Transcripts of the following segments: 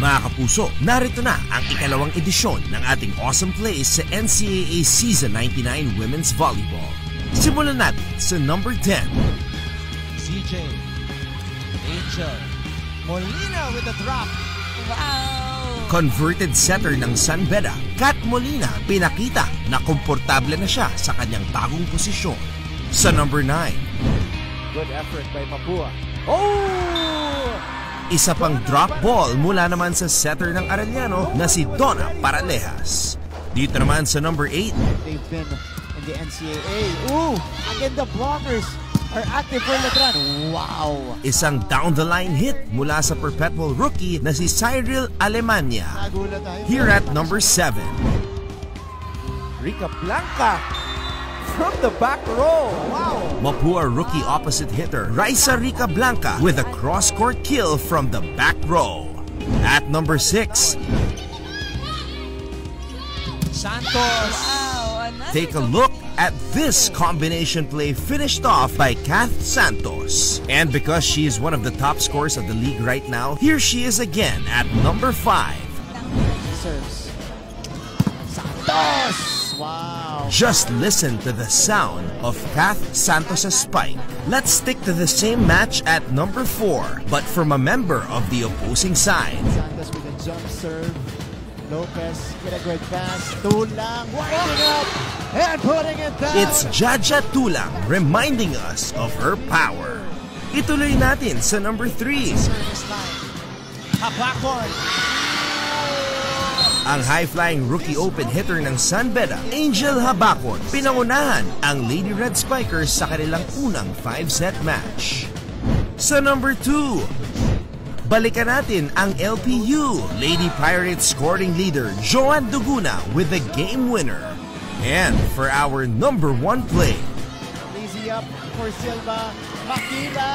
Mga kapuso, narito na ang ikalawang edisyon ng ating Awesome Plays sa NCAA Season 99 Women's Volleyball. Simulan natin sa number 10. CJ Angel Molina with a drop. Wow! Converted setter ng San Beda, Kat Molina, pinakita na komportable na siya sa kanyang bagong posisyon. Sa number 9. Good effort by Mapua. Oh! Isa pang drop ball mula naman sa setter ng Arellano na si Donna Paralejas. Dito naman sa number 8. They've been in the NCAA. Ooh! Again, the blockers are active for Letran. Wow! Isang down-the-line hit mula sa perpetual rookie na si Cyril Alemania. Here at number 7. Rica Blanca from the back row. Wow! Mapua rookie opposite hitter Raisa Rica Blanca with a cross-court kill from the back row. At number 6. Santos. Wow! Take a look at this combination play finished off by Kath Santos. And because she is one of the top scorers of the league right now, here she is again at number 5. Serves. Santos! Wow! Just listen to the sound of Kath Santos' spike. Let's stick to the same match at number 4, but from a member of the opposing side. Santos with a jump serve. Lopez with a great pass. Tulang winding up and putting it down. It's Jaja Tulang reminding us of her power. Ituloy natin sa number 3. Service line. Habakon. Ang high-flying rookie open hitter ng San Beda, Angel Habakon, pinangunahan ang Lady Red Spikers sa kanilang unang 5-set match. Sa number 2, balikan natin ang LPU, Lady Pirates scoring leader Joan Duguna with the game winner. And for our number 1 play, Easy up for Silva. Makila.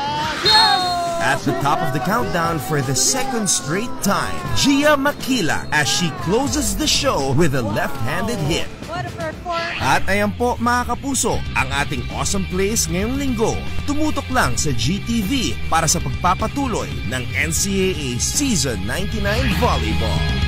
Yes! at the top of the countdown for the second straight time, Gia Makila as she closes the show with a left-handed hit. What a performance! At ayan po mga kapuso, ang ating awesome plays ngayong linggo. Tumutok lang sa GTV para sa pagpapatuloy ng NCAA Season 99 Volleyball.